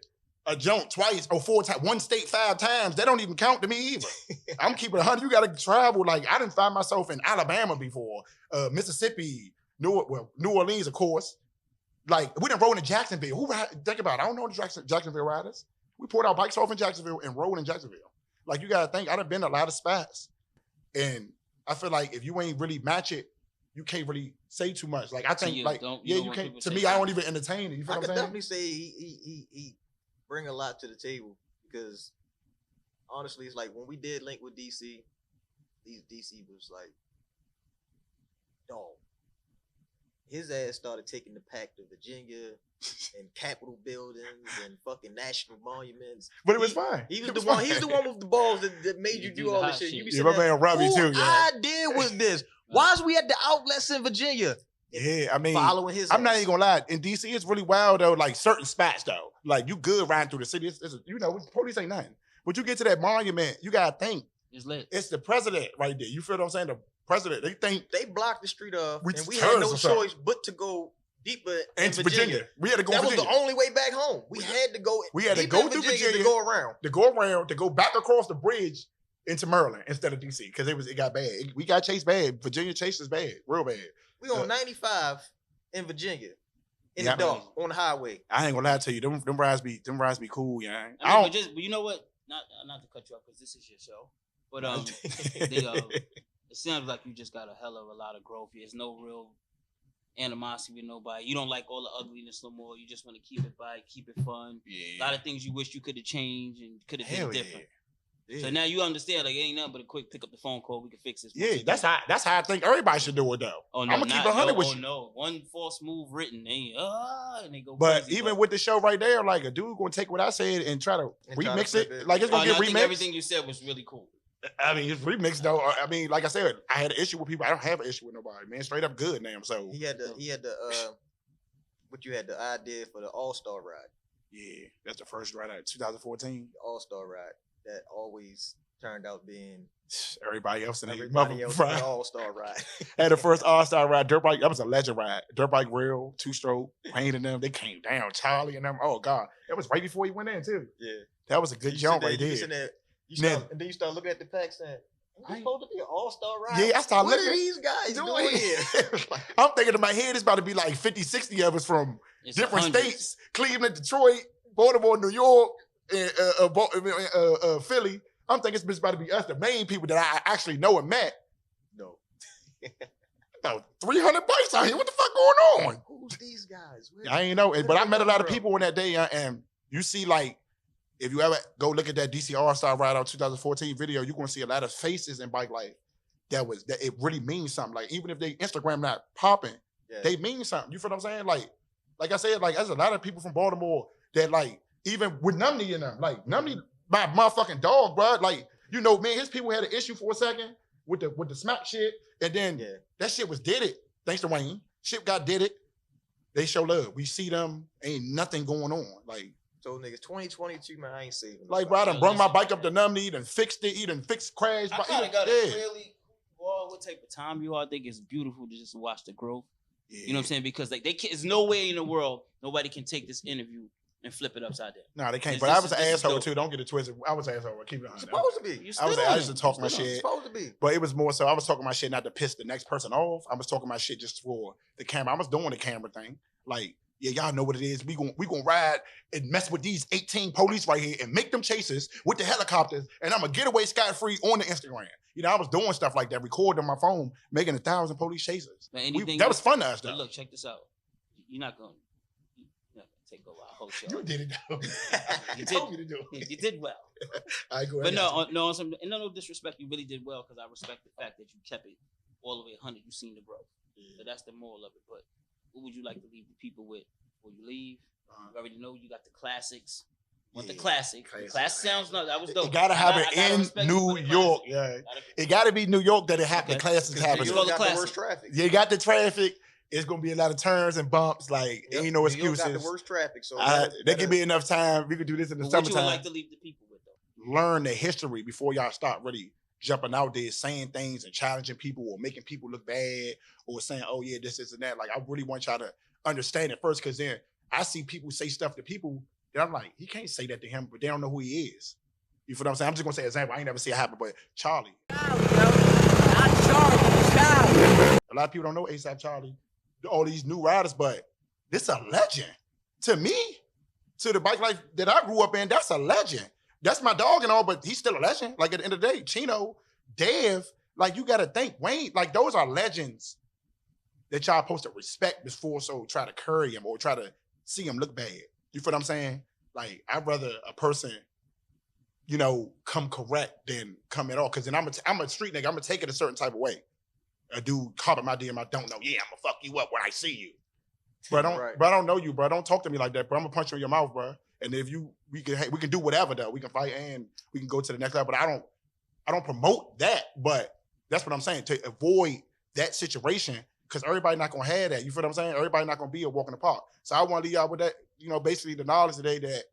a jump twice or 4 times, one state 5 times. That don't even count to me either. I'm keeping 100. You got to travel. Like I didn't find myself in Alabama before, Mississippi, New Orleans, of course. Like we done rode in Jacksonville. Think about it. I don't know the Jacksonville riders. We poured our bikes off in Jacksonville and rode in Jacksonville. Like you got to think, I done been to a lot of spots. And I feel like if you ain't really match it, you can't really say too much. Like I think, you like don't- you you don't want can't. people To to me, say I don't even entertain it. You feel I what could I'm saying? definitely say he bring a lot to the table because honestly, it's like when we did link with DC, DC was like, dog. His ass started taking the pack to Virginia and Capitol buildings and fucking national monuments. But it was fine. He was It the one. fine. He's the one with the balls that made you You do do the all hot this shit. shit. You be Yeah, sitting my there, man Robbie who too, yeah. idea was this? Why is we at the outlets in Virginia? Yeah, I mean, Following his I'm not ass. even gonna lie. In DC, it's really wild though. Like certain spots though, like you good riding through the city. Police ain't nothing. But you get to that monument, you gotta think It's lit. it's the president right there. You feel what I'm saying? The president. They think They blocked the street off, We and we terrorists had no or something. choice but to go deeper in into Virginia. Virginia. We had to go. That to was Virginia. the only way back home. We had to go. We had to deeper go in through to Virginia. go around. to go around, to go back across the bridge into Maryland instead of DC because it got bad. We got chased bad. Virginia chased us bad, real bad. We on 95 in Virginia in Yeah, the dark on the highway. I ain't gonna lie to you. Them rides be cool, yeah. I mean, but you know what? Not to cut you off because this is your show, but it sounds like you just got a hell of a lot of growth. There's no real animosity with nobody. You don't like all the ugliness no more. You just want to keep it by, keep it fun. Yeah. A lot of things you wish you could have changed and could have Hell done different. yeah. So now you understand, like, it ain't nothing but a quick pick up the phone call. We can fix this. Yeah, that's how I think everybody should do it though. Oh, no, I'm gonna keep not- 100 no, with oh, you. no, one false move written, and they go. But crazy, even with the show right there, like a dude gonna take what I said and try to And try to remix flip it. it. Like it's gonna and get I think remixed. everything you said was really cool. I mean, it's remixed though. I mean, like I said, I had an issue with people. I don't have an issue with nobody, man. Straight up good now. So He had the what you had the idea for the All-Star ride. yeah, that's the first ride out of 2014. The All-Star ride that always turned out being Everybody else in the everybody else the ride. All-Star ride. Had the first All-Star ride, dirt bike. That was a legend ride. Dirt bike real, 2-stroke, Payne and them. They came down, Charlie and them. Oh God, that was right before he went in too. Yeah. That was a good jump right there. And then you start looking at the pack saying, "It's supposed to be an All-Star ride." Yeah, I started What looking. are these guys doing here? I'm thinking in my head, it's about to be like 50, 60 of us from It's different hundreds. states: Cleveland, Detroit, Baltimore, New York, and Philly. I'm thinking it's about to be us, the main people that I actually know and met. No. About 300 bikes out here. What the fuck going on? Who's these guys? I ain't know, but I met a lot of Bro. people on that day, and you see, like, if you ever go look at that DC All-Star Ride out 2014 video, you're gonna see a lot of faces in bike life that it really means something. Like, even if they Instagram not popping, Yeah. they mean something. You feel what I'm saying? Like I said, like there's a lot of people from Baltimore that like even with Numney in them, like Numney, my motherfucking dog, bro. Like, you know, man, his people had an issue for a second with the smack shit, and then that shit was did it. Thanks to Wayne, shit got did it. They show love. We see them. Ain't nothing going on. Like, So niggas, 2022, man, I ain't saving. bro, I done brung my bike up to Numney, done fixed it, he done fixed crash. I kind of got a really well, what type of time you are. I think it's beautiful to just watch the growth. Yeah. You know what I'm saying? Because like there's no way in the world nobody can take this interview and flip it upside down. No, they can't. This- But this I was an is asshole dope. too. Don't get it twisted. I was an asshole. Keep it on. Supposed to be. You I was. stood I on used to it. talk You my stood on it. shit. Supposed to be. But it was more so I was talking my shit not to piss the next person off. I was talking my shit just for the camera. I was doing the camera thing. Like, yeah, y'all know what it is. We gonna ride and mess with these 18 police right here and make them chases with the helicopters, and I'm gonna get away scot-free on the Instagram. You know, I was doing stuff like that, recording on my phone, making 1,000 police chases. But anything That was fun to us, But though. look, check this out. You're not gonna take over our whole show. You did it, though. You You did. told me to do it. You did well. All right, go But ahead. no, no disrespect. You really did well because I respect the fact that you kept it all the way 100. You seen the growth. So that's the moral of it. But what would you like to leave the people with before you leave? You already know you got the classics. Want the classic? Classic. Classic sounds no. That was dope. You gotta have I it gotta in respect you New for the York. classic. Yeah, Gotta- it gotta be New York that it happen. Okay. Classics New happen. New York York got the classic. worst traffic. You got the traffic. It's gonna be a lot of turns and bumps. Like, Yep. ain't no New York excuses. got the worst traffic. So They give me enough time. We could do this in the But what you would summertime. like to leave the people with though? Learn the history before y'all start really jumping out there saying things and challenging people or making people look bad or saying, oh yeah, this and that. Like, I really want y'all to understand it first, because then I see people say stuff to people that I'm like, he can't say that to him, but they don't know who he is. You feel what I'm saying? I'm just gonna say an example. I ain't never see it happen, but Charlie. A lot of people don't know ASAP Charlie, all these new riders, but this is a legend. To me, to the bike life that I grew up in, that's a legend. That's my dog and all, but he's still a legend. Like, at the end of the day, Chino, Dev, like, you gotta think, Wayne, like, those are legends that y'all supposed to respect before so try to curry him or try to see him look bad. You feel what I'm saying? Like, I'd rather a person, you know, come correct than come at all. Cause then I'm a street nigga. I'm gonna take it a certain type of way. A dude caught my DM, I don't know. Yeah, I'm gonna fuck you up when I see you. Bro, I don't know you, bro. Don't talk to me like that, bro. I'm gonna punch you in your mouth, bro. And if we can do whatever though. We can fight and we can go to the next level. But I don't promote that. But that's what I'm saying, to avoid that situation, because everybody not gonna have that. You feel what I'm saying? Everybody not gonna be a walk in the park. So I want to leave y'all with that, you know, basically the knowledge today that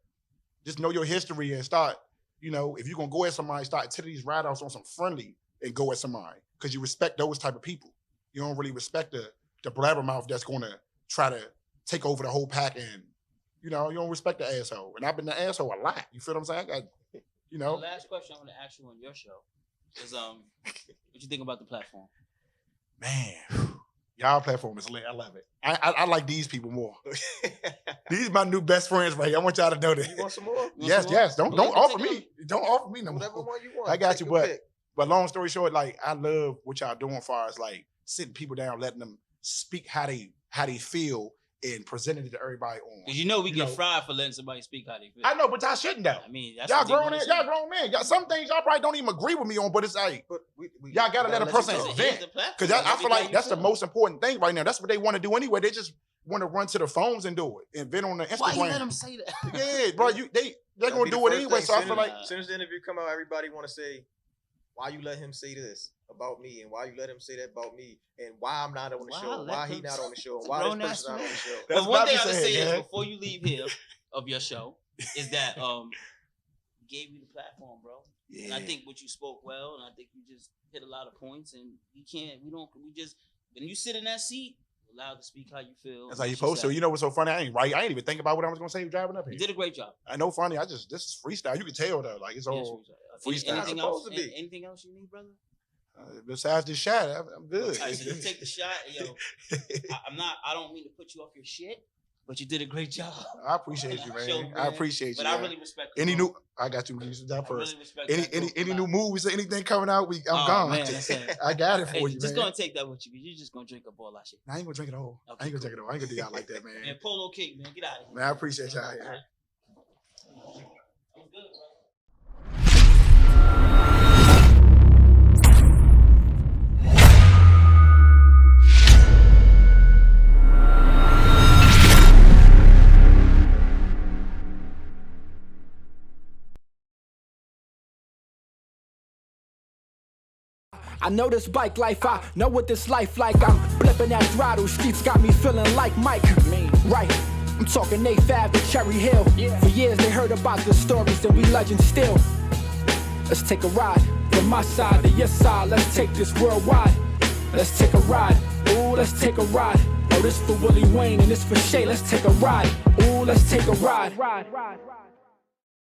just know your history and start, you know, if you're gonna go at somebody, start to these ride-outs on some friendly and go at somebody, because you respect those type of people. You don't really respect the blabbermouth that's gonna try to take over the whole pack, and you know, you don't respect the asshole. And I've been the asshole a lot. You feel what I'm saying? I got, you know. The last question I'm gonna ask you on your show is what you think about the platform? Man, y'all platform is lit. I love it. I like these people more. These are my new best friends right here. I want y'all to know that. You want some more? Yes. Don't offer me. Don't offer me no more. Whatever one you want. I got Take you, your but long story short, like, I love what y'all doing as far as like sitting people down, letting them speak how they feel and presenting it to everybody on. Because you know we get fried for letting somebody speak how they feel. I know, but y'all shouldn't though. I mean, that's y'all grown men. Y'all grown men. Y'all, some things y'all probably don't even agree with me on, but it's like, But y'all gotta let a person vent. Because I feel like that's the most important thing right now. That's what they want to do anyway. They just want to run to the phones and do it and vent on the Instagram. Why you let them say that? Yeah, bro. They're gonna do it anyway. So I feel like as soon as the interview come out, everybody want to say, why you let him say this about me, and why you let him say that about me, and why I'm not on the show, why he not on the show, and why this person not on the show. But one thing I would say is, before you leave here of your show, is that gave you the platform, bro. Yeah. And I think what you spoke well, and I think you just hit a lot of points, and we just when you sit in that seat, allowed to speak how you feel. That's how you supposed to. You know what's so funny? I ain't even think about what I was gonna say driving up here. You did a great job. I know, funny. This is freestyle. You can tell though, like it's all freestyle. Anything else you need, brother? Besides this shot, I'm good. All right, so you take the shot. Yo, I don't mean to put you off your shit, but you did a great job. I appreciate you, man. I appreciate you. But I really respect you. Any new? I got you. That first. Really any new movies or anything coming out? I'm gone. Man, I got it for you, just man. gonna take that with you, because you're just gonna drink up all that shit. I ain't gonna drink it all. Okay, I ain't gonna drink it all. I ain't gonna do y'all like that, man. And Polo King, man, get out of here. Man, I appreciate y'all. Yeah. I'm good, bro. I know this bike life, I know what this life like. I'm flipping that throttle, streets got me feeling like Mike. Right, I'm talking A5 to Cherry Hill. For years they heard about the stories and we legends still. Let's take a ride from my side to your side. Let's take this worldwide. Let's take a ride. Ooh, let's take a ride. Oh, this for Willie Wayne and this for Shay. Let's take a ride. Ooh, let's take a ride.